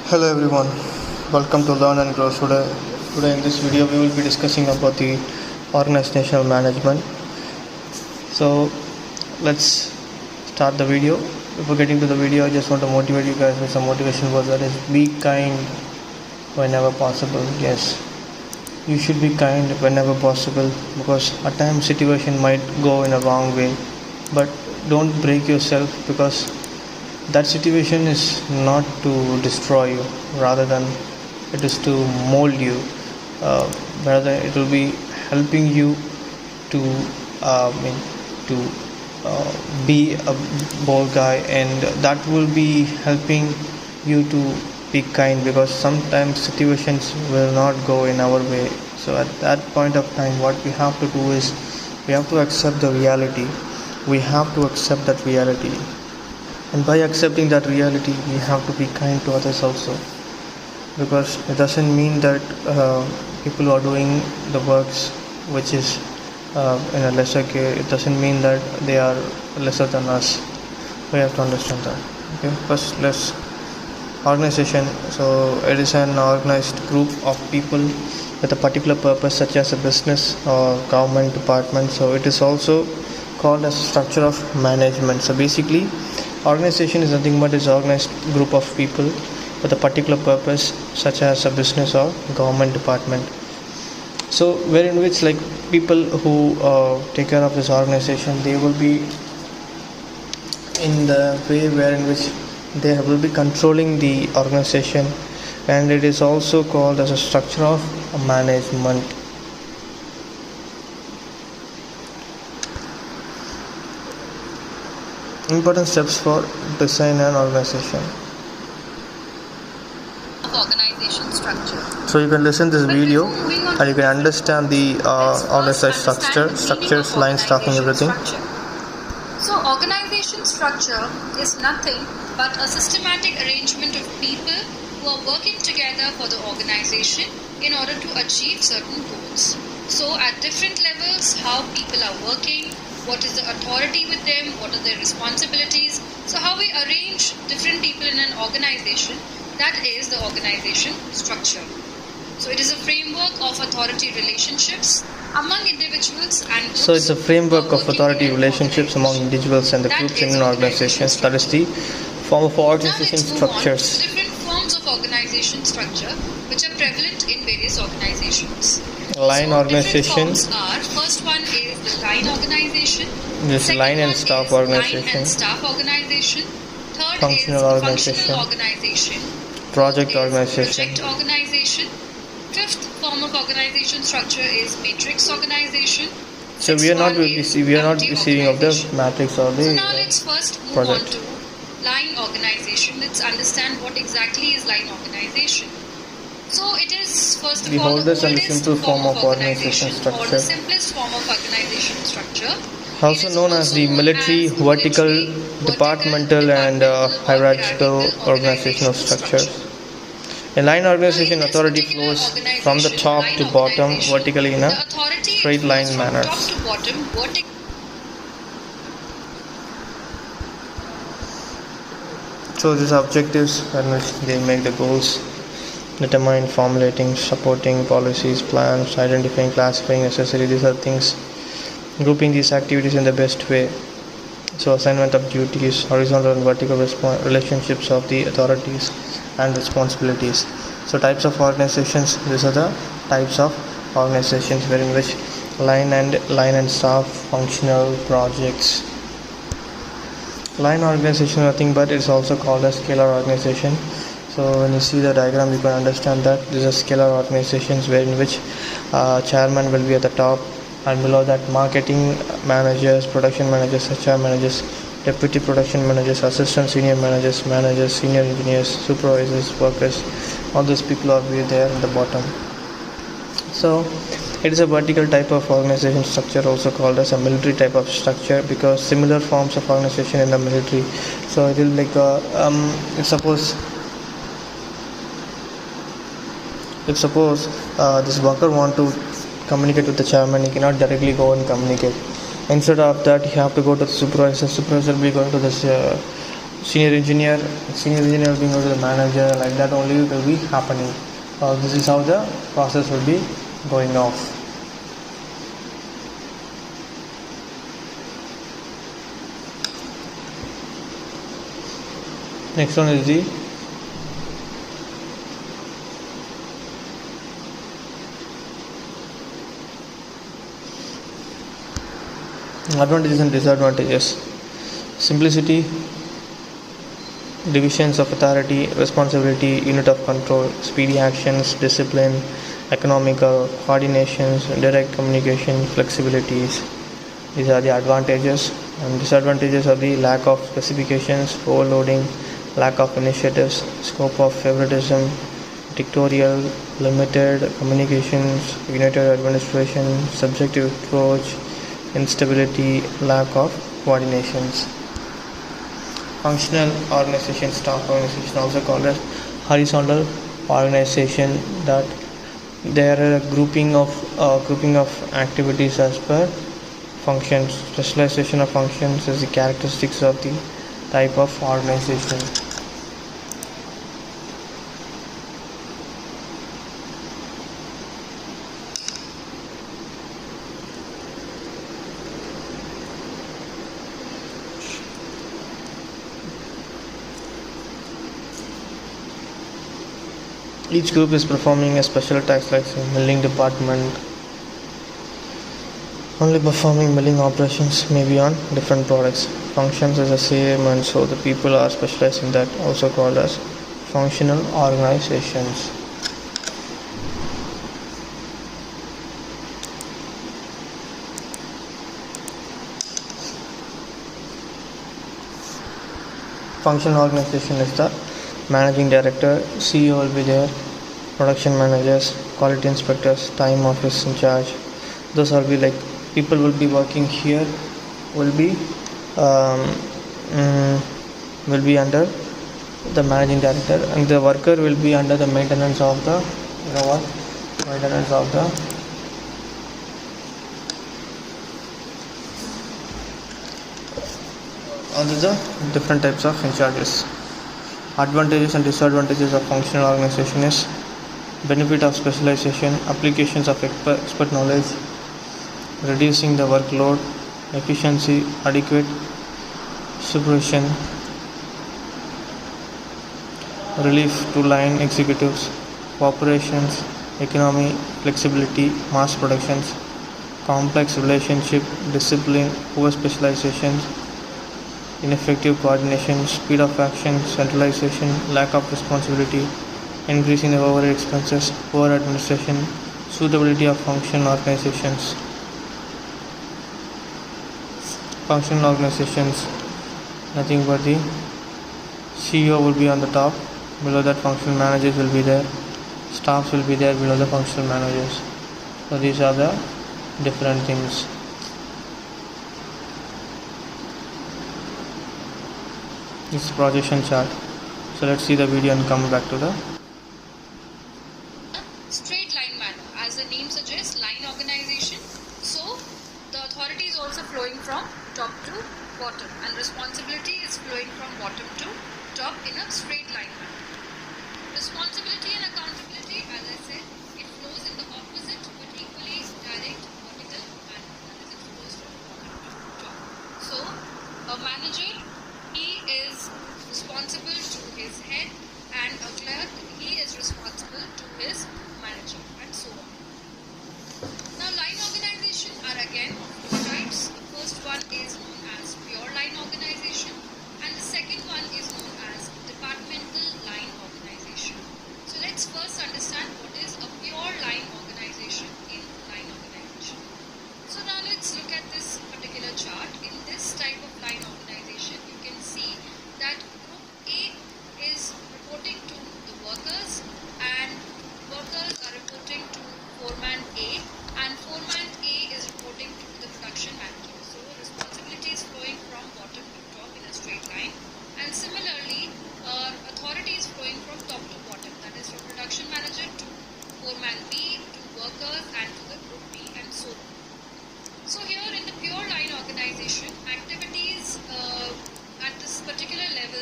Hello everyone, welcome to Learn and Grow. Today in this video we will be discussing about the organizational management. So let's start the video. Before getting to the video, I just want to motivate you guys with some motivation words, that is be kind whenever possible. Yes, you should be kind whenever possible, because at times situation might go in a wrong way, but don't break yourself, because that situation is not to destroy you, rather than it is to mold you. Rather it will be helping you to to be a bold guy, and that will be helping you to be kind, because sometimes situations will not go in our way. So at that point of time, what we have to do is we have to accept the reality. We have to accept that reality, and by accepting that reality we have to be kind to others also, because it doesn't mean that people are doing the works which is in a lesser care. It doesn't mean that they are lesser than us. We have to understand that. Okay, first let's organization. So it is an organized group of people with a particular purpose, such as a business or government department. So it is also called as structure of management. So basically organization is nothing but is organized group of people with a particular purpose, such as a business or government department. So wherein which, like, people who take care of this organization, they will be in the way wherein which they will be controlling the organization, and it is also called as a structure of management. Important steps for design an organization. Organization structure. So you can listen to this video and you can understand the organization structures, line staffing, everything. So organization structure is nothing but a systematic arrangement of people who are working together for the organization in order to achieve certain goals. So at different levels, how people are working, what is the authority with them, what are their responsibilities. So how we arrange different people in an organization, that is the organization structure. So it is a framework of authority relationships among individuals and groups. So it's a framework of authority relationships among individuals and the groups in an organization. That is the form of organization structures. Different forms of organization structure which are prevalent in various organizations. Line organization. Are, first one is the line organization. This line and staff organization. Line and staff organization. Third functional is organization. functional organization. Project organization. Project organization. Fifth form of organization structure is matrix organization. So we are not receiving of the matrix or the So now let's first move project. on to line organization. Let's understand what exactly is line organization. So it is first of all the oldest and oldest simple form of organization or structure, the simplest form of organization structure. also known as the military, vertical, departmental, and hierarchical organizational structure. In line organization, authority flows from the top to bottom vertically in a straight line manner. Top to bottom vertically. So these objectives in which they make the goals, determine, formulating, supporting policies, plans, identifying, classifying necessary. These are things, grouping these activities in the best way. So assignment of duties, horizontal and vertical relationships of the authorities and responsibilities. So types of organizations, these are the types of organizations wherein which line and staff, functional, projects. Line organization is nothing but it's also called as scalar organization. So when you see the diagram, you can understand that these are scalar organizations wherein which chairman will be at the top, and below that marketing managers, production managers, HR managers, deputy production managers, assistant senior managers, senior engineers, supervisors, workers, all those people are there in the bottom. So it is a vertical type of organization structure, also called as a military type of structure, because similar forms of organization in the military. So it will like if suppose this worker want to communicate with the chairman, he cannot directly go and communicate. Instead of that, you have to go to the supervisor. Supervisor will be going to this senior engineer will be going to the manager, like that only will be happening. This is how the process will be going off. Next one is the advantages and disadvantages. Simplicity, divisions of authority, responsibility, unit of control, speedy actions, discipline, economical, coordinations, direct communication, flexibilities. These are the advantages. And disadvantages are the lack of specifications, overloading, lack of initiatives, scope of favoritism, dictatorial, limited communications, united administration, subjective approach, instability, lack of coordinations. Functional organization, staff organization, also called as horizontal organization, that they are a grouping of activities as per functions. Specialization of functions is the characteristics of the type of organization. Each group is performing a special task, like milling department only performing milling operations, maybe on different products. Functions is the same, and so the people are specialized in that, also called as functional organizations. Functional organization is the managing director, CEO will be there, production managers, quality inspectors, time office in charge. Those will be like people will be working here, will be under the managing director, and the worker will be under the maintenance of the under the different types of in charges. Advantages and disadvantages of functional organization is benefit of specialization, applications of expert knowledge, reducing the workload, efficiency, adequate supervision, relief to line executives, operations, economy, flexibility, mass productions, complex relationship, discipline, over specialization, ineffective coordination, speed of action, centralization, lack of responsibility, increasing the overhead expenses, poor administration, suitability of functional organizations. Functional organizations, nothing but the CEO will be on the top, below that functional managers will be there, staffs will be there below the functional managers. So these are the different things. This is projection chart. So let's see the video and come back to the straight line manner. As the name suggests, line organization. So the authority is also flowing from top to bottom, and responsibility is flowing from bottom to top in a straight line manner. Responsibility and accountability, as I said, it flows in the opposite but equally direct vertical manner, that is, it flows from bottom to top. So a manager, he is responsible to his head, and a clerk, he is responsible to his manager, and so on. Now, line organization are again of two types. The first one is known as pure line organization, and the second one is known as departmental line organization. So let's first understand what is a pure line organization in line organization. So now let's look at this particular chart. In this type of line organization, you can see that group A is reporting to the workers, and worker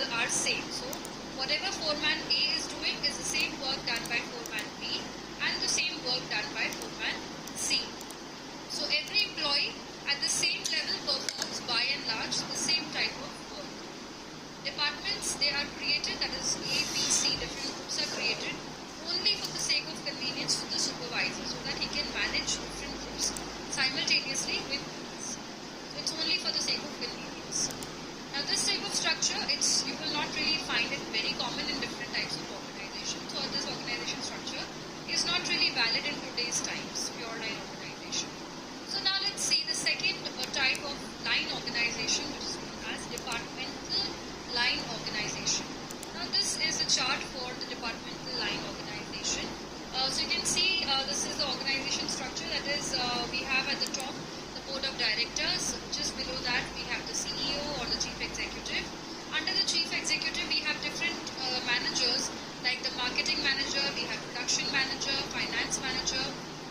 people are same. So whatever foreman A is doing is the same work done by foreman B and the same work done by foreman C. So every employee at the same level performs by and large the same type of work. Departments, they are created, that is A, B, C, different groups are created only for the sake of convenience to the supervisor so that he can manage different groups simultaneously with ease. So it's only for the sake of convenience. Now this type of structure, you will not really find it very common in different types of organizations, or this organization structure is not really valid in today's times, pure line organization. So now let's see the second type of line organization, which is known as departmental line organization. Now this is a chart for the departmental line organization. So you can see this is the organization structure, that is we have at the top board of directors, just below that we have the CEO or the chief executive. Under the chief executive we have different managers like the marketing manager, we have production manager, finance manager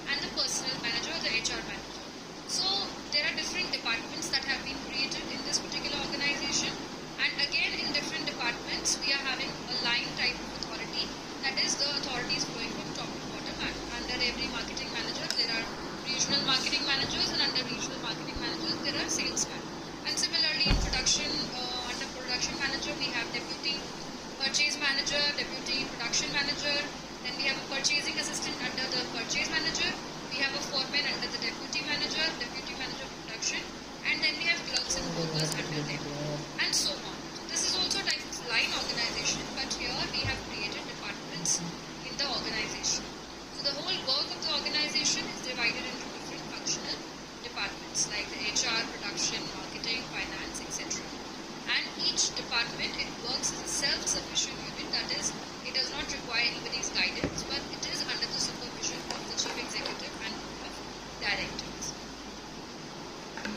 and the personnel manager, the HR manager. So there are different departments that have been created in this particular organization, and again in different departments we are having a line type of authority, that is the authority is flowing from top to bottom. And under every marketing manager there are regional marketing managers, and under regional marketing managers there are salesmen. And similarly in production, under production manager we have deputy purchase manager, deputy production manager, then we have a purchasing assistant under the purchase manager, we have a foreman under the deputy manager production, and then we have clerks and workers under them, and so on. So this is also a type of line organization, but here we have created departments in the organization. So the whole work of the organization is divided into different functional departments like the HR, production, marketing, finance, etc. And each department, it works as a self-sufficient unit, that is, it does not require anybody's guidance, but it is under the supervision of the chief executive and board of directors.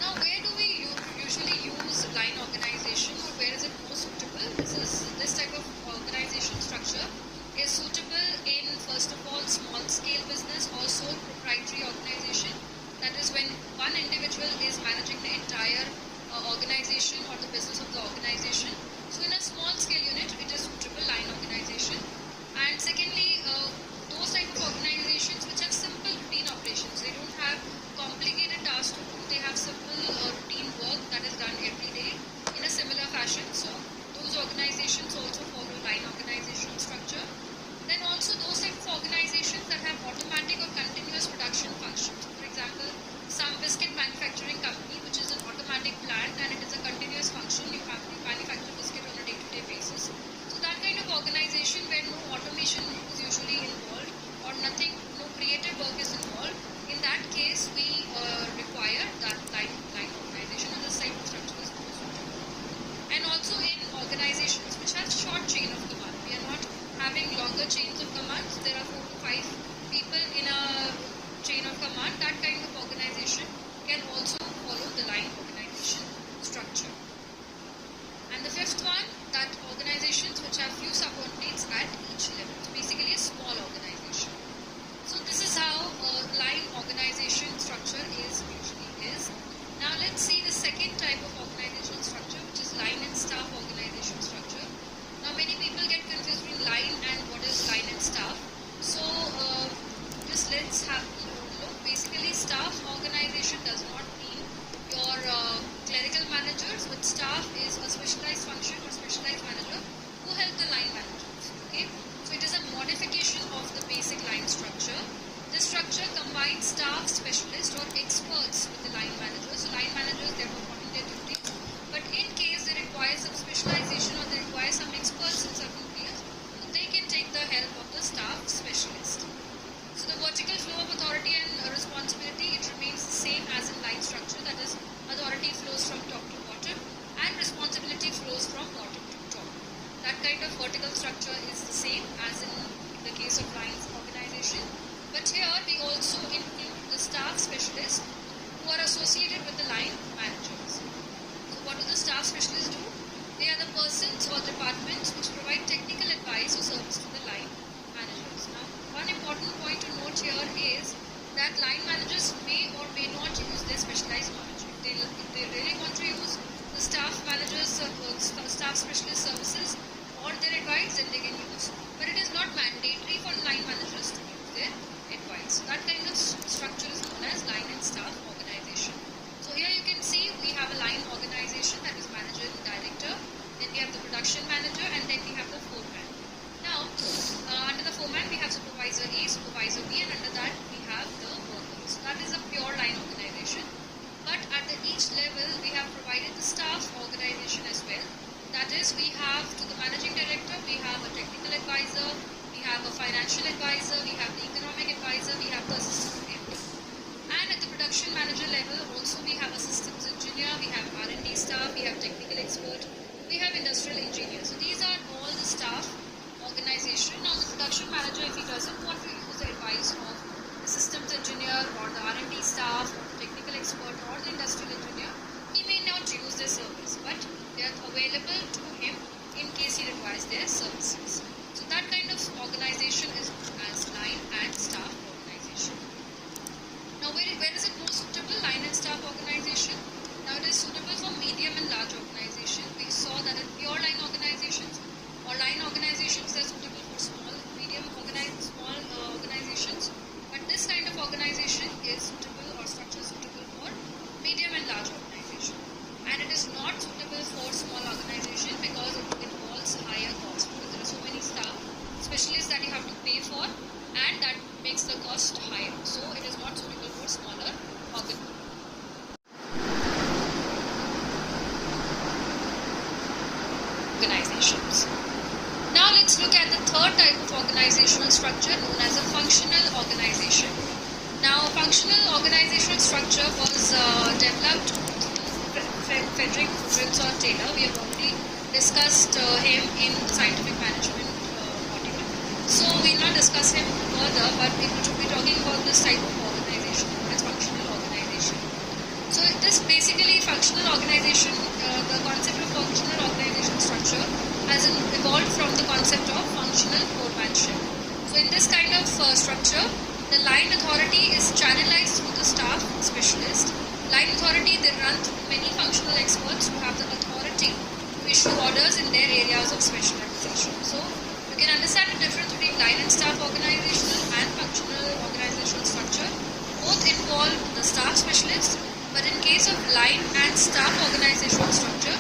Now, where do we usually use line organization, or where is it most suitable? This type of organization structure is suitable in, first of all, small scale business or sole proprietary organization, that is when one individual is managing the entire organization or the business of the organization. So in a small scale unit it is suitable line organization. And secondly, those type of organizations which have simple routine operations, they don't have complicated tasks to do, they have simple routine work that is done every day in a similar fashion. So those organizations also follow line organization structure. Then also those type of organizations that have automatic or continuous production functions. For example, some biscuit manufacturing company which is an automatic plant and it is a continuous function, you have to manufacture biscuit on a day-to-day basis. So that kind of organization where no automation is usually involved or nothing, no creative work is involved, in that case we require that line organization, and this type of structure is more suitable. And also in organizations which have short chain of command, we are not having longer chains of command, so there are 4 to 5 people in a chain of command, that kind of organization can also follow the line organization structure. And the fifth one, that organizations which have few subordinates at each level, so basically a small organization. So this is how line organization structure usually is. Now let's see the second type of organization structure, which is line and staff organization structure. Now many people get confused between line and what is line and staff. So just let's have a look. Basically, staff organization does not mean your clerical managers, but staff is a specialized function or specialized manager who help the line managers. Okay, so it is a modification of the basic line structure. This structure combines staff, specialists or experts with the line managers. So line managers, they are performing their duties, but in case they require some specialization or they require some experts in certain fields, so they can take the help of the staff specialist. So the vertical flow of authority and responsibility, it remains the same as in line structure, that is, authority flows from top to bottom and responsibility flows from bottom to top. That kind of vertical structure is the same as in the case of lines organization. But here we also include the staff specialists who are associated with the line managers. So what do the staff specialists do? They are the persons or departments which provide technical advice or service to the line managers. Now, one important point to note here is that line managers may or may not use their specialized knowledge. If they really want to use the staff managers, staff specialist services, financial advisor, we have the economic advisor, we have the assistant MD. And at the production manager level, also we have a systems engineer, we have R&D staff, we have technical expert, we have industrial engineer. So these are all the staff organization. Now the production manager, if he doesn't want to use the advice of the systems engineer or the R&D staff or the technical expert or the industrial engineer, he may not use their service, but they are available to him in case he requires their services. So that kind of organization is known as line and staff organization. Now where is it more suitable, line and staff organization? Now it is suitable for medium and large organizations. We saw that in pure line organizations or line organizations, they are suitable for small organizations. But this kind of organization is suitable or structure suitable for medium and large organization. And it is not suitable for small organization because it involves higher cost. Because there are so many staff specialists that you have to pay for, and that makes the cost higher. So it is not suitable for smaller organizations. Now let's look at the third type of organizational structure known as a functional organization. Now functional organizational structure was developed through Frederick Rudolph Taylor. We have already discussed him in scientific management module. So we will not discuss him further, but we will be talking about this type of organization, it's functional organization. So this basically functional organization, the concept of functional organization structure has evolved from the concept of functional foremanship. So in this kind of structure, the line authority is channelized through the staff specialist. Line authority, they run through many functional experts who have the authority to issue orders in their areas of specialization. So you can understand the difference between line and staff organizational and functional organizational structure. Both involve the staff specialist, but in case of line and staff organizational structure,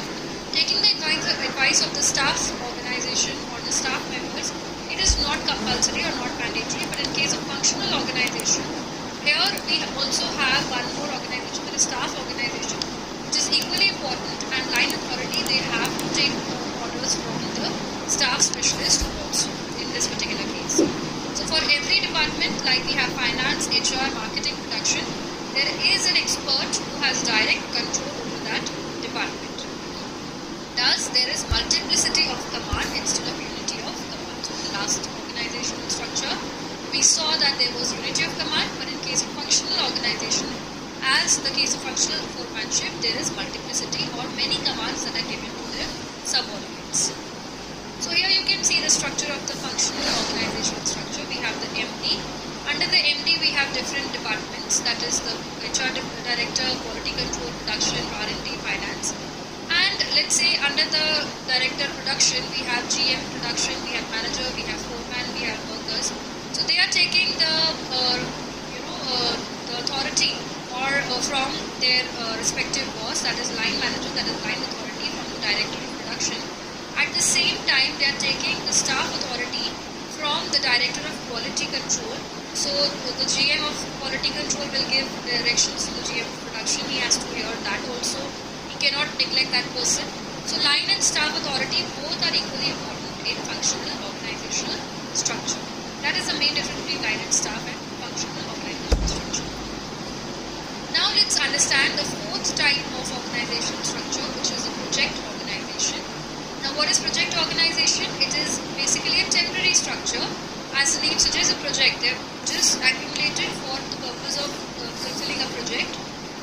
taking the advice of the staff organization or the staff members, it is not compulsory or not mandatory. But in case of functional organization, here we also have one more organization, that is staff organization, which is equally important, and line authority, they have to take orders from the staff specialist also in this particular case. So for every department, like we have finance, HR, marketing, production, there is an expert who has direct control over that department. Thus, there is multiplicity of command instead of unity of command. So in the last organizational structure, we saw that there was unity of command, but in case of functional organization, as the case of functional foremanship, there is multiplicity or many commands that are given to their subordinates. So here you can see the structure of the functional organizational structure. We have the MD. Under the MD, we have different departments, that is the HR director, quality control, production, R&D, finance. And let's say under the director production, we have GM production, we have manager, we have foreman, we have workers. So they are taking the authority or from their respective boss, that is line manager, that is line authority from the director of production. At the same time, they are taking the staff authority from the director of quality control. So the GM of quality control will give directions to the GM of production. He has to hear that also. He cannot neglect that person. So line and staff authority both are equally important in functional organizational structure. That is the main difference between line and staff and functional organizational structure. Now let's understand the fourth type of organizational structure, which is a project organization. Now what is project organization? It is basically a temporary structure. As the name suggests, a project, they have just accumulated for the purpose of fulfilling a project.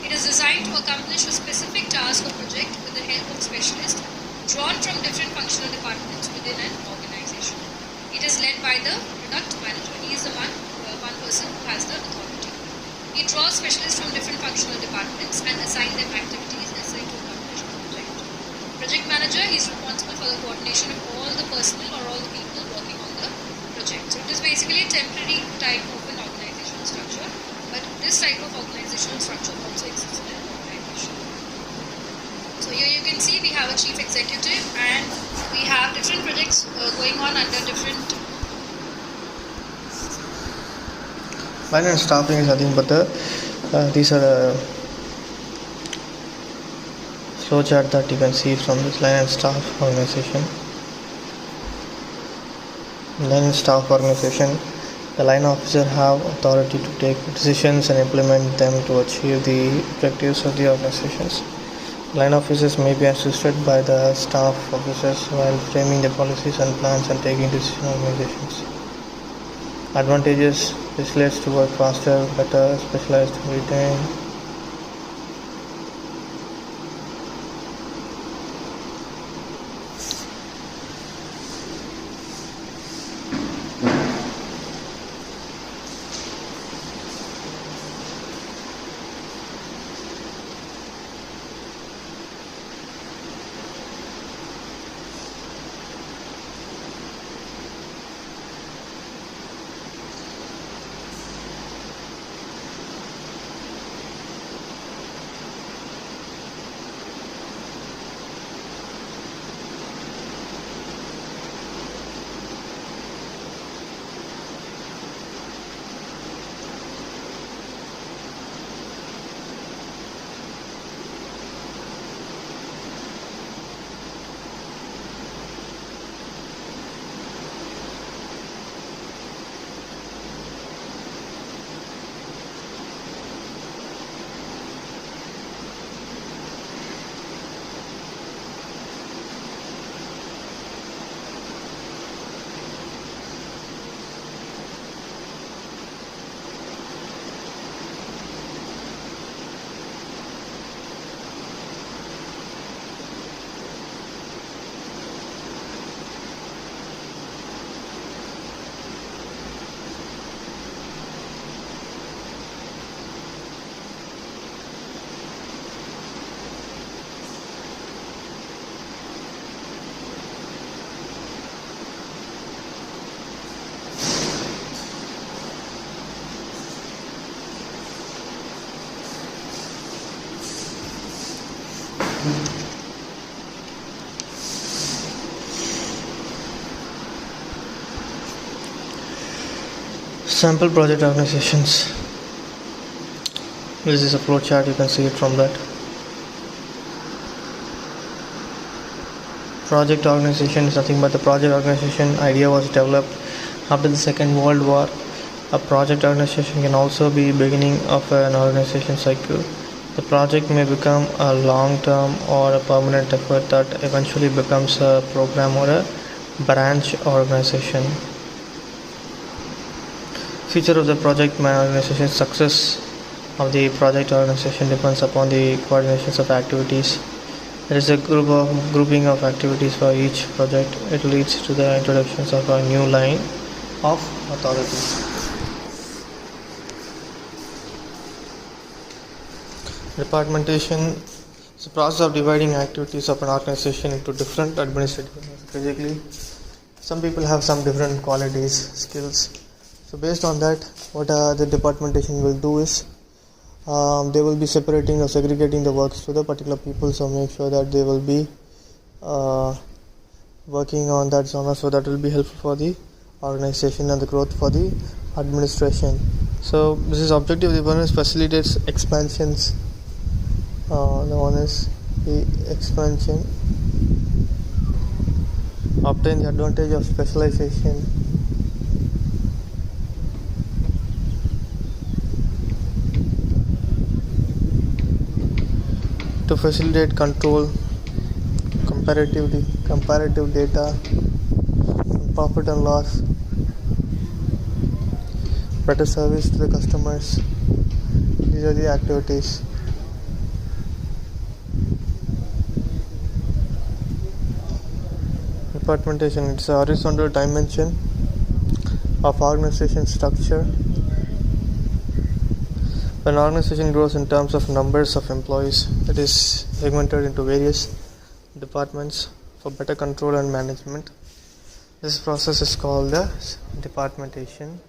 It is designed to accomplish a specific task or project with the help of specialists drawn from different functional departments within an organization. It is led by the product manager. He is the one person who has the authority. He draws specialists from different functional departments and assigns them activities necessary to accomplish the project. Project manager, he is responsible for the coordination of all the personnel or all the people working on the project. So it is basically a temporary type of an organizational structure, but this type of organizational structure also exists in an organization. So here you can see we have a chief executive and we have different projects going on under different. Line and staffing is nothing but these are flow chart that you can see from this line and staff organization. Line and staff organization The line officer have authority to take decisions and implement them to achieve the objectives of the organizations. Line officers may be assisted by the staff officers while framing the policies and plans and taking decisions in organizations. Advantages: specialists to work faster, better, specialized to retain. Sample project organizations. This is a flow chart, you can see it from that. Project organization is nothing but the project organization idea was developed after the Second World War. A project organization can also be beginning of an organization cycle. The project may become a long-term or a permanent effort that eventually becomes a program or a branch organization. Feature of the project organization: success of the project organization depends upon the coordinations of activities. There is a grouping of activities for each project. It leads to the introductions of a new line of authority. Departmentation is the process of dividing activities of an organization into different administrative units. Basically, some people have some different qualities, skills. So based on that, what the departmentation will do is they will be separating or segregating the works to the particular people. So make sure that they will be working on that zone, so that will be helpful for the organization and the growth for the administration. So this is objective. The one is facilitates expansions. The one is the expansion. Obtain the advantage of specialization. To facilitate control, comparative data, profit and loss, better service to the customers. These are the activities. Departmentation, it's a horizontal dimension of organization structure. When an organization grows in terms of numbers of employees, it is segmented into various departments for better control and management. This process is called the departmentation.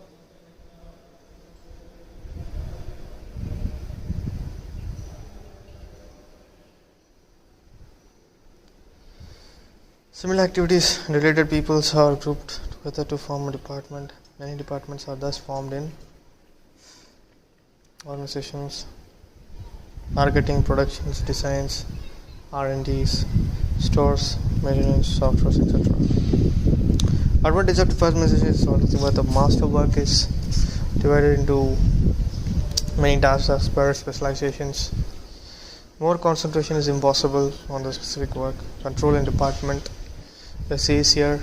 Similar activities and related peoples are grouped together to form a department. Many departments are thus formed in organizations: marketing, productions, designs, R&Ds, stores, maintenance, software, etc. Advantage of departmentation is nothing but the master work is divided into many tasks as per specializations. More concentration is impossible on the specific work. Control in department is easier.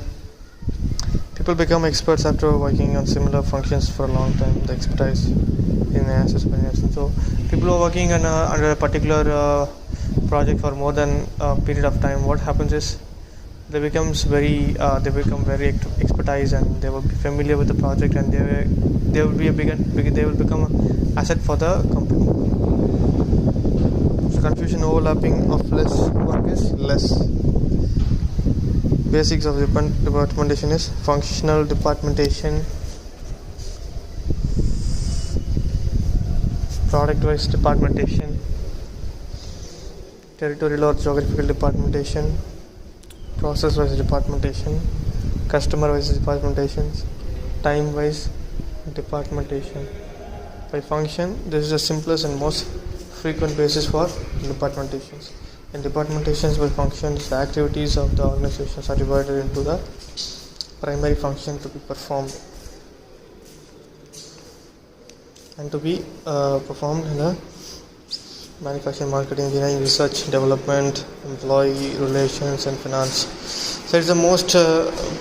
People become experts after working on similar functions for a long time. The expertise in assessment. So people who are working on under a particular project for more than a period of time, what happens is they become very expertise, and they will be familiar with the project, and they will be they will become an asset for the company. So confusion overlapping of less work is less. Basics of departmentation is functional departmentation, product wise departmentation, territorial or geographical departmentation, process wise departmentation, customer wise departmentation, time wise departmentation. By function, this is the simplest and most frequent basis for departmentations. In departmentations by functions, the activities of the organizations are divided into the primary function to be performed and to be performed in the manufacturing, marketing, engineering, research, development, employee relations, and finance. So it's the most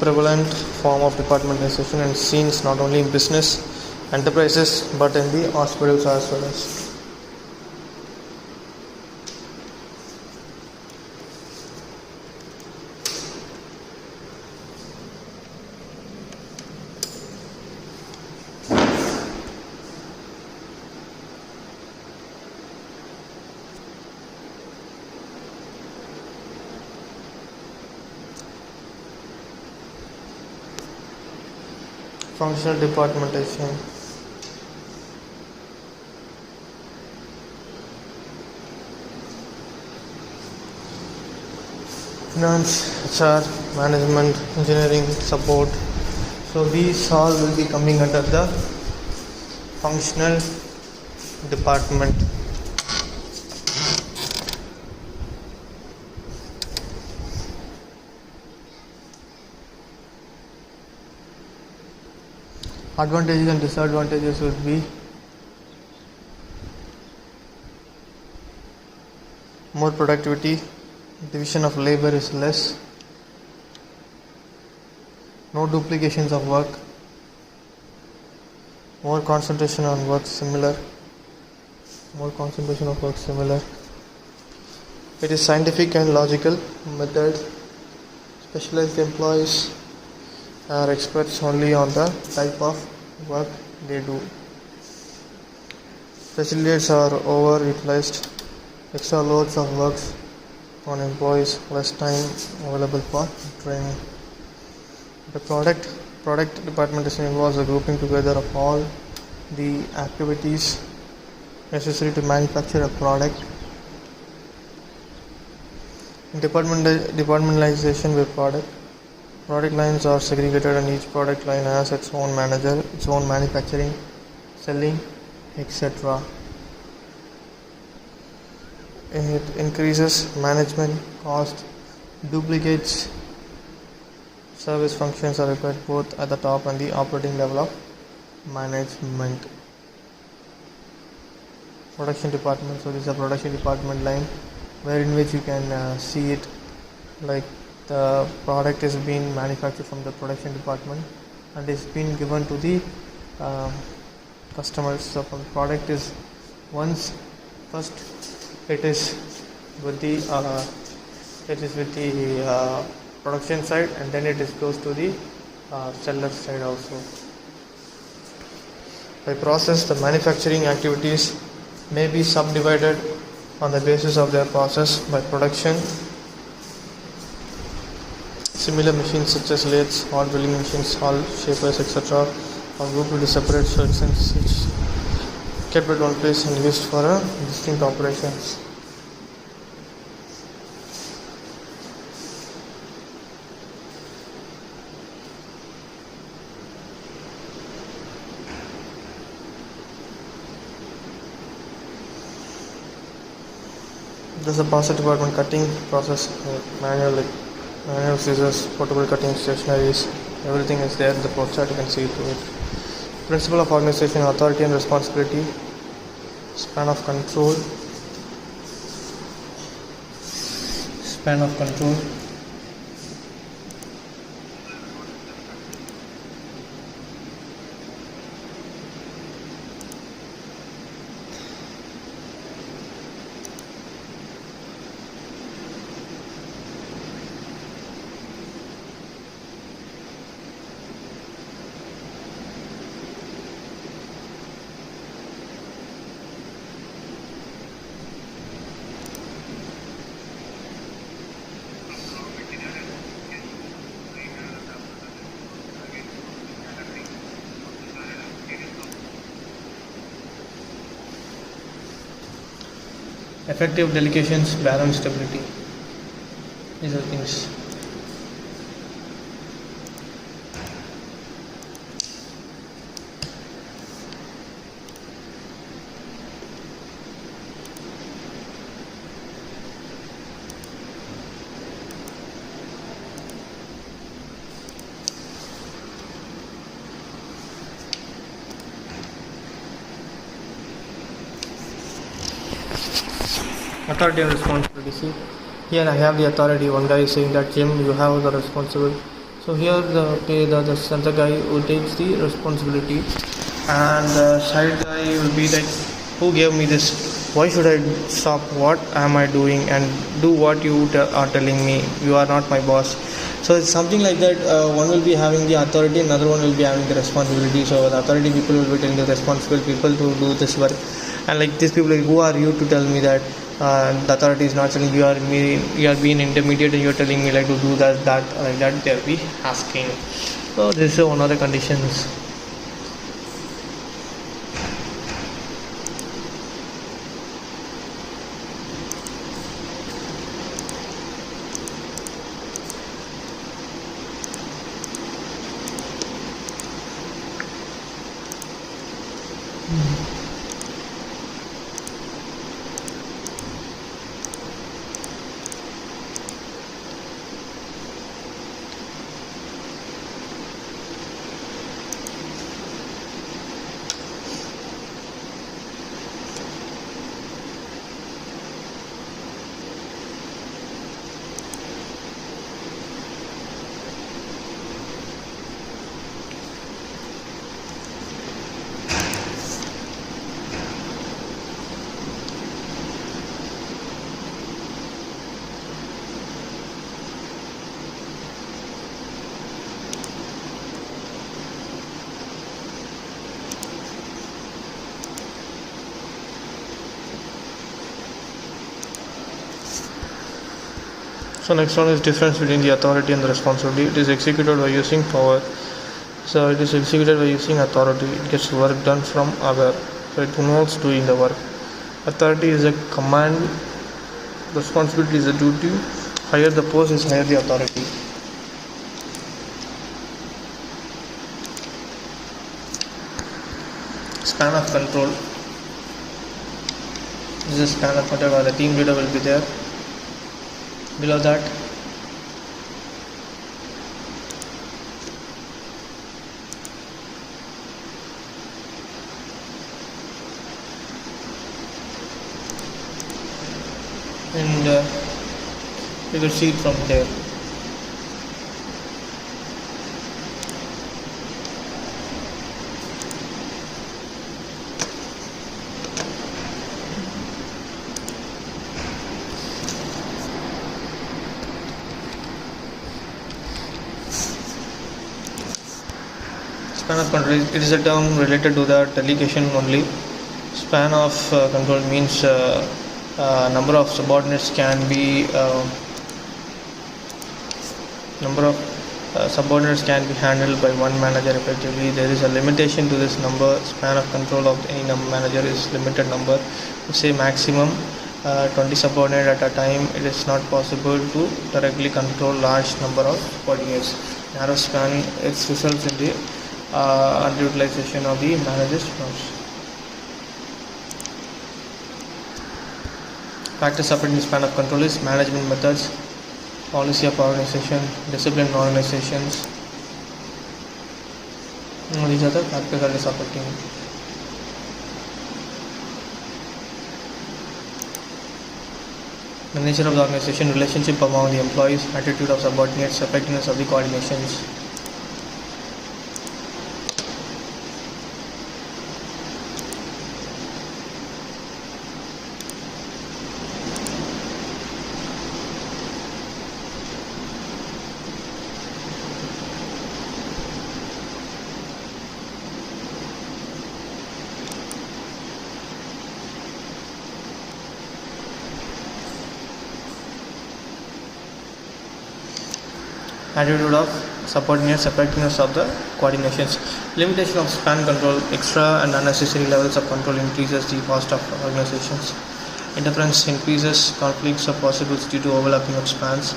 prevalent form of departmentalization and seen not only in business enterprises but in the hospitals as well as. Functional departmentation. Finance, HR, management, engineering, support. So these all will be coming under the functional department. Advantages and disadvantages would be more productivity, division of labor is less, no duplications of work, more concentration on work similar, It is scientific and logical method. Specialized employees are experts only on the type of work they do. Facilities are overutilized, extra loads of works on employees, less time available for training. The product departmentation involves the grouping together of all the activities necessary to manufacture a product. In departmentalization with product lines are segregated, and each product line has its own manager, its own manufacturing, selling, etc. It increases management cost, duplicates service functions are required both at the top and the operating level of management. Production department. So this is a production department line in which you can see it like the product is being manufactured from the production department and is being given to the customers. So the product is first it is with the production side, and then it goes to the seller side also. By process, the manufacturing activities may be subdivided on the basis of their process. By production, similar machines such as lathes, hall drilling machines, hall shapers, etc. are grouped into separate sections, which kept at one place and used for distinct operations. There's a process department: cutting process, manual scissors, portable cutting stationaries, everything is there in the flowchart, you can see through it. Principle of organization: authority and responsibility, span of control, span of control, effective delegations, balance, stability. These are things. Authority and responsibility. See, here I have the authority. One guy is saying that Jim, you have the responsible. So here the other guy who takes the responsibility, and the side guy will be like, who gave me this? Why should I stop? What am I doing? And do what you are telling me. You are not my boss. So it's something like that. One will be having the authority, another one will be having the responsibility. So the authority people will be telling the responsible people to do this work, and like these people, like, who are you to tell me that? The authority is not telling you are being intermediate and you are telling me like to do that like that. They'll be asking. So this is one of the conditions. So next one is difference between the authority and the responsibility. It is executed by using power. So it is executed by using authority. It gets work done from other. So it involves doing the work. Authority is a command. Responsibility is a duty. Higher the post is higher the authority. Span of control. This is span of control where the team leader will be there. Below that, and you will see it from there. Span of control, it is a term related to the delegation only. Span of control means number of subordinates can be subordinates can be handled by one manager effectively. There is a limitation to this number. Span of control of any manager is limited number. Say maximum 20 subordinates at a time. It is not possible to directly control large number of subordinates. Narrow span, it results in the underutilization of the manager's powers. Factors affecting the span of control is management methods, policy of organization, discipline in organizations, These are the factors that is affecting. The nature of the organization, relationship among the employees, attitude of subordinates, effectiveness of the coordinations. Attitude of subordinates, effectiveness of the coordinations. Limitation of span control, extra and unnecessary levels of control increases the cost of organizations. Interference increases, conflicts are possible due to overlapping of spans.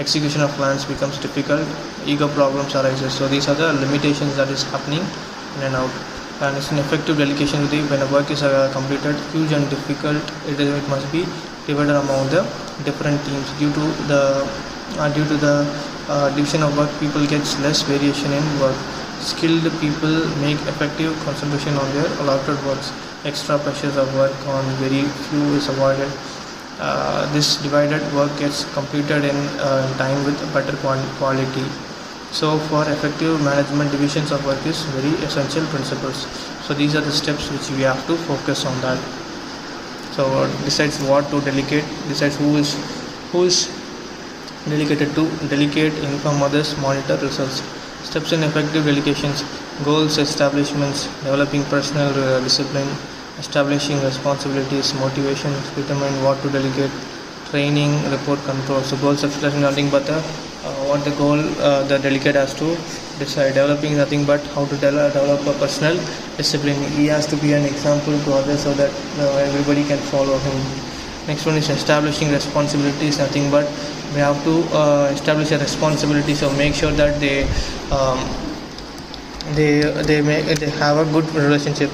Execution of plans becomes difficult, ego problems arises. So these are the limitations that is happening in and out. And it's an effective delegation when a work is completed, huge and difficult, it must be divided among the different teams due to the division of work. People gets less variation in work. Skilled people make effective concentration on their allotted works. Extra pressures of work on very few is avoided. This divided work gets completed in time with better quality. So for effective management, divisions of work is very essential principles. So these are the steps which we have to focus on that. So decides what to delegate, decides who is delegated to delegate, inform others, monitor results. Steps in effective delegations: goals establishments, developing personal discipline, establishing responsibilities, motivation, determine what to delegate, training, report control. So goals establishing nothing but what the goal the delegate has to decide. Developing nothing but how to develop a personal discipline. He has to be an example to others so that everybody can follow him. Next one is establishing responsibilities. Nothing but we have to establish a responsibility. So make sure that they have a good relationship.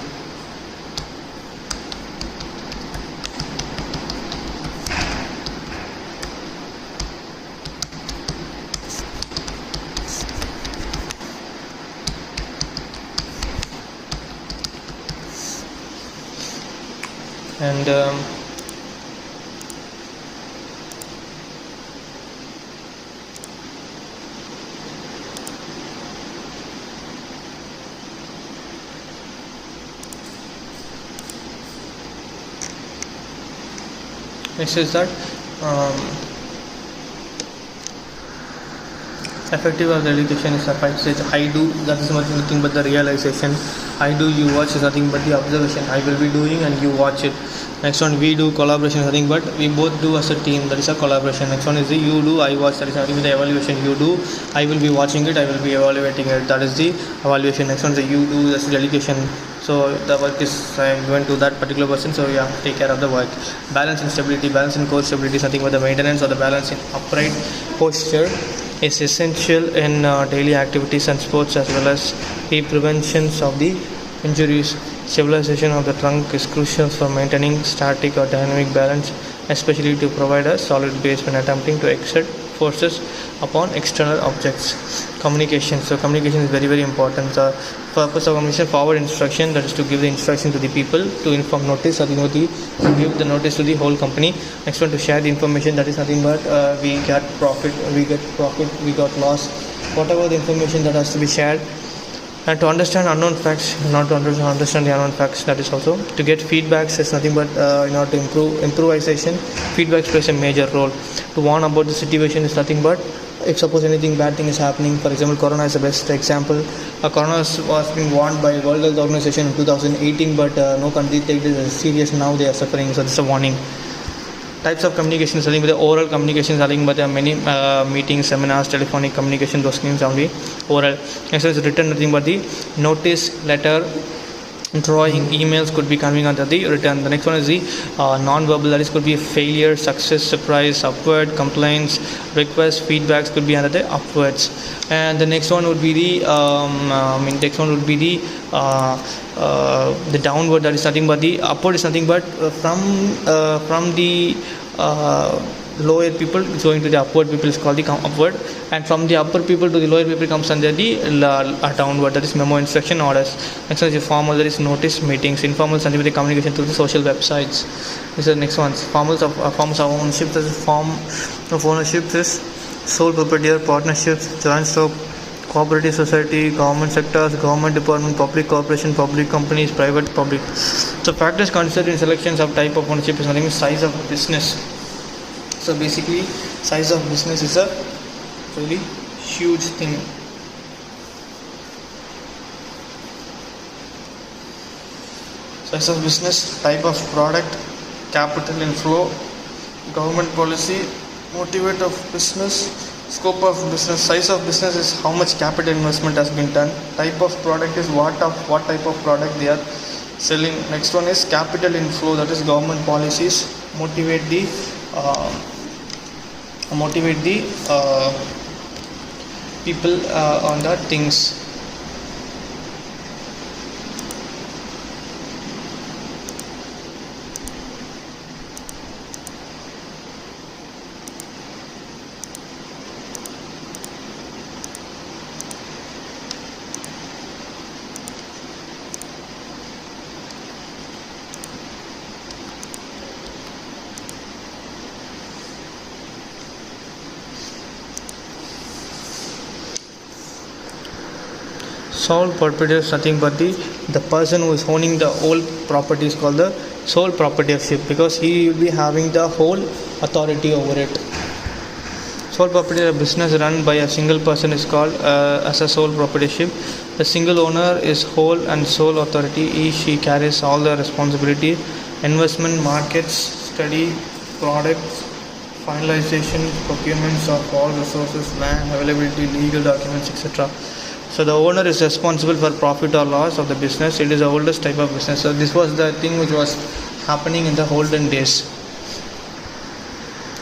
And next is that effective of delegation is a 5 stage. I do, that is nothing but the realization. I do, you watch is nothing but the observation. I will be doing and you watch it. Next one, we do, collaboration is nothing but we both do as a team, that is a collaboration. Next one is the you do, I watch, that is nothing but the evaluation. You do, I will be watching it, I will be evaluating it, that is the evaluation. Next one is the you do, that's the delegation. So the work is given to that particular person, so you have to take care of the work. Balance and stability, balance and core stability is nothing but the maintenance or the balance in upright posture is essential in daily activities and sports, as well as the preventions of the injuries. Stabilization of the trunk is crucial for maintaining static or dynamic balance, especially to provide a solid base when attempting to exert forces upon external objects. Communication. So communication is very, very important. The purpose of communication: forward instruction, that is to give the instruction to the people, to inform notice, to give the notice to the whole company. Next one, to share the information, that is nothing but we got profit, we got loss, whatever the information that has to be shared. And to understand unknown facts, not to understand the unknown facts, that is also to get feedbacks is nothing but in order to improve improvisation. Feedbacks plays a major role. To warn about the situation is nothing but if suppose anything bad thing is happening. For example, corona is the best example. Corona was being warned by World Health Organization in 2018, but no country take this as serious. Now they are suffering, so this is a warning. Types of communication is nothing but the oral communication, nothing but there are many meetings, seminars, telephonic communication, those things only oral. Next is written, nothing but the notice, letter, drawing, emails could be coming under the written. The next one is the non-verbal, that is could be failure, success, surprise, upward, complaints, requests, feedbacks could be under the upwards. And the next one would be the the downward, that is nothing but the upward is nothing but from the lower people going to the upward people is called the upward, and from the upper people to the lower people comes under the downward, that is memo, instruction, orders. Next one is formal, that is notice, meetings. Informal, scientific communication through the social websites. This is the next one. Forms of ownership. The form of ownership is sole proprietor, partnerships, joint stock, cooperative society, government sectors, government department, public corporation, public companies, private, public. So factors considered in selections of type of ownership is nothing, size of business. So basically, size of business is a really huge thing. Size of business, type of product, capital inflow, government policy, motivate of business, scope of business. Size of business is how much capital investment has been done. Type of product is what type of product they are selling. Next one is capital inflow, that is government policies, motivate the people on the things. Sole proprietor is nothing but the person who is owning the whole property is called the sole proprietorship, because he will be having the whole authority over it. Sole proprietor, a business run by a single person, is called as a sole proprietorship. The single owner is whole and sole authority. She carries all the responsibility. Investment, markets, study, products, finalization, procurements of all resources, land, availability, legal documents, etc. So the owner is responsible for profit or loss of the business. It is the oldest type of business. So this was the thing which was happening in the olden days.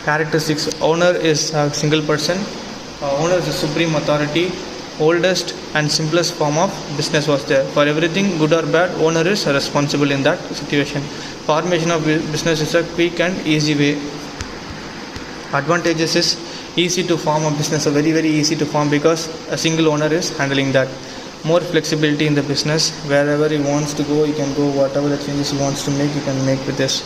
Characteristics: owner is a single person. Owner is the supreme authority. Oldest and simplest form of business was there. For everything, good or bad, owner is responsible in that situation. Formation of business is a quick and easy way. Advantages is easy to form a business, so very easy to form because a single owner is handling that. More flexibility in the business. Wherever he wants to go, he can go. Whatever the changes he wants to make, he can make with this.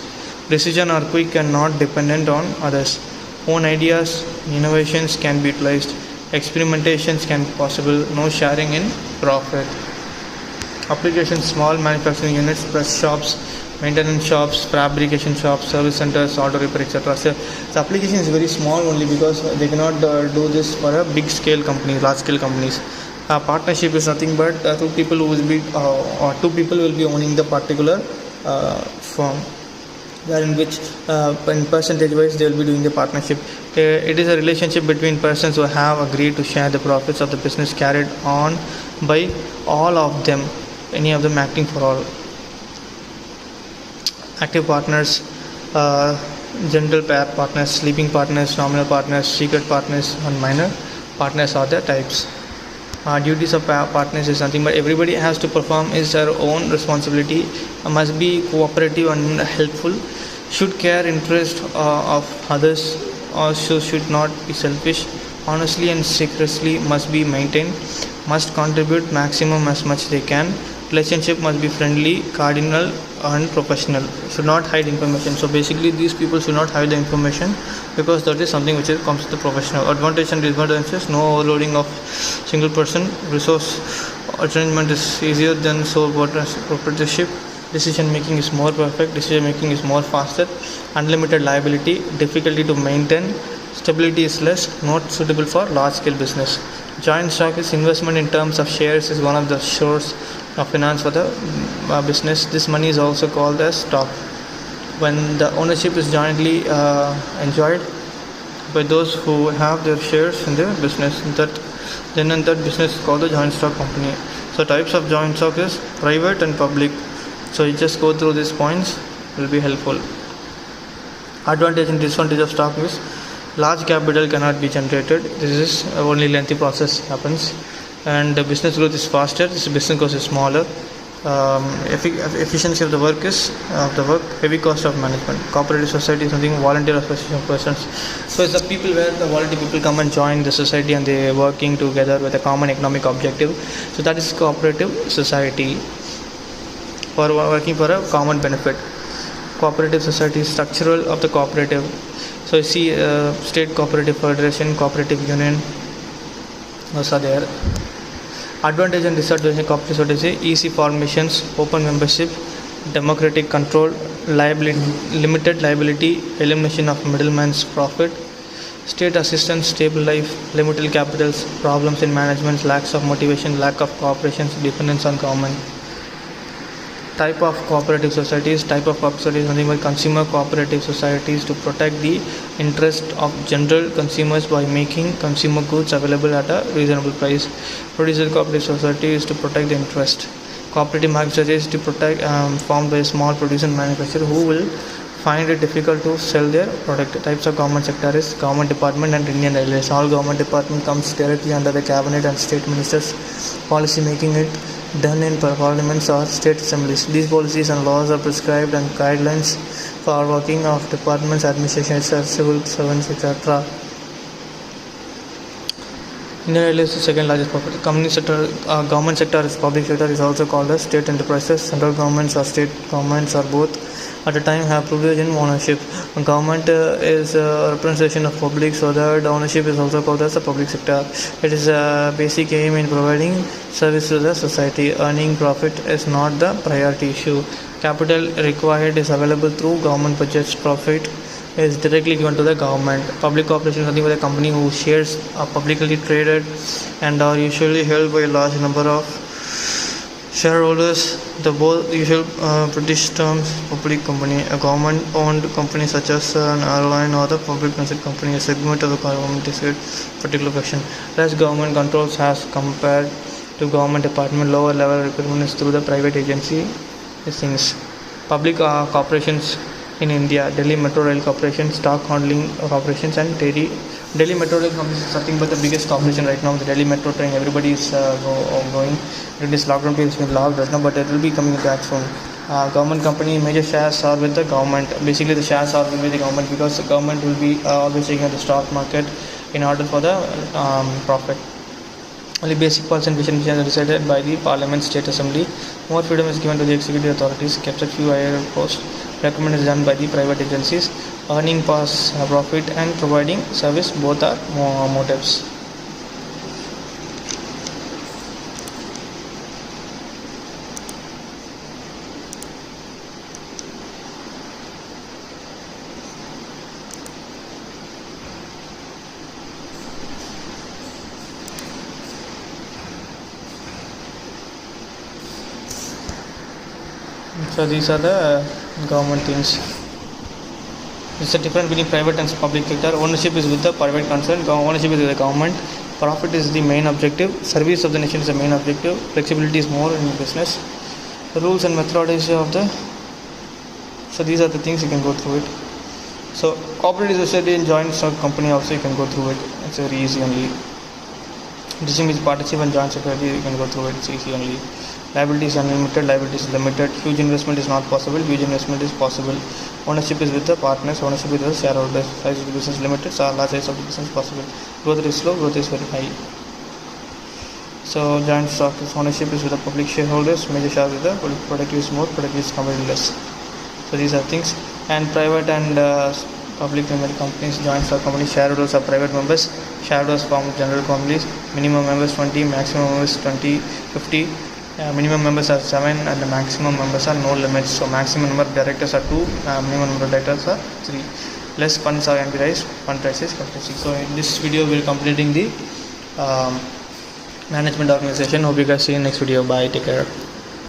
Decision are quick and not dependent on others. Own ideas, innovations can be utilized. Experimentations can be possible. No sharing in profit. Applications: small manufacturing units, press shops, maintenance shops, fabrication shops, service centers, auto repair, etc. So the application is very small only because they cannot do this for a big scale company, large scale companies. Partnership is nothing but two people will be owning the particular firm, wherein which in percentage wise they will be doing the partnership. It is a relationship between persons who have agreed to share the profits of the business carried on by all of them, any of them acting for all. Active partners, general pair partners, sleeping partners, nominal partners, secret partners, and minor partners are the types. Duties of partners is nothing but everybody has to perform is their own responsibility, must be cooperative and helpful, should care interest of others, also should not be selfish, honestly and secrecy must be maintained, must contribute maximum as much they can, relationship must be friendly, cardinal and professional, should not hide information. So basically these people should not hide the information because that is something which comes to the professional. Advantage and disadvantages: no overloading of single person, resource arrangement is easier than sole proprietorship, decision making is more perfect, decision making is more faster, unlimited liability, difficulty to maintain, stability is less, not suitable for large scale business. Joint stock is investment in terms of shares, is one of the source of finance for the business. This money is also called as stock. When the ownership is jointly enjoyed by those who have their shares in the business, that business is called the joint stock company. So types of joint stock is private and public. So you just go through these points, will be helpful. Advantage and disadvantage of stock is large capital cannot be generated. This is only lengthy process happens, and the business growth is faster. This business growth is smaller. Efficiency of the work, heavy cost of management. Cooperative society is something volunteer association of persons. So it's the people where the volunteer people come and join the society and they are working together with a common economic objective. So that is cooperative society, for working for a common benefit. Cooperative society is structural of the cooperative. So you see state cooperative federation, cooperative union, those are there. Advantage and disadvantage of cooperative society: easy formations, open membership, democratic control, limited liability, elimination of middleman's profit, state assistance, stable life, limited capitals, problems in management, lacks of motivation, lack of cooperation, dependence on government. Type of cooperative societies. Type of cooperative societies is nothing but consumer cooperative societies to protect the interest of general consumers by making consumer goods available at a reasonable price. Producer cooperative society is to protect the interest. Cooperative market society is to protect formed by a small producer and manufacturer who will find it difficult to sell their product. Types of government sector is government department and Indian Railways. All government department comes directly under the cabinet and state ministers. Policy making it done in parliaments or state assemblies. These policies and laws are prescribed and guidelines for working of departments, administrations, civil servants, etc. Indian Railways is the second largest profit. Company sector, government sector is public sector is also called as state enterprises. Central governments or state governments or both at a time have privilege in ownership. Government is a representation of public, so that ownership is also called as a public sector. It is a basic aim in providing service to the society. Earning profit is not the priority issue. Capital required is available through government budgets. Profit is directly given to the government. Public corporation is nothing but a company whose shares are publicly traded and are usually held by a large number of shareholders. The both usual British terms public company. A government-owned company such as an airline or the public transit company, a segment of the government is a particular question. Less government controls as compared to government department. Lower level recruitment is through the private agency. These things. Public corporations in India: Delhi Metro Rail Corporation, Stock Handling Corporations, and Delhi Metro Rail Corporation is nothing but the biggest corporation right now. The Delhi Metro train, everybody is going. It is lockdown period, it's been locked right now, but it will be coming back soon. Government company, major shares are with the government. Basically, the shares are with the government because the government will be always taking at the stock market in order for the profit. Only basic policy and vision are decided by the Parliament, State Assembly. More freedom is given to the executive authorities. Captured few higher posts. Recommend is done by the private agencies. Earning pass profit and providing service, both are motives. So these are the government things. It's a difference between private and public sector. Ownership is with the private concern. Ownership is with the government. Profit is the main objective. Service of the nation is the main objective. Flexibility is more in business. The rules and methodology of the. So these are the things you can go through it. So cooperative society and joint stock company also you can go through it. It's very easy only. Distinguished partnership and joint security you can go through it. It's easy only. Liability is unlimited, liability is limited. Huge investment is not possible, huge investment is possible. Ownership is with the partners, ownership with the shareholders. Size of the business limited, so large size of the business possible. Growth is slow, growth is very high. So joint stock ownership is with the public shareholders, major shares with the productive is more, productive is completely less. So these are things. And private and public limited companies, joint stock companies, shareholders are private members. Shareholders form general companies. Minimum members 20, maximum members 20, 50. Minimum members are 7 and the maximum members are no limits. So maximum number of directors are 2, minimum number of directors are 3. Less funds are can be raised, fund raise is compulsory. So in this video we are completing the management organization. Hope you guys see you in next video. Bye, take care.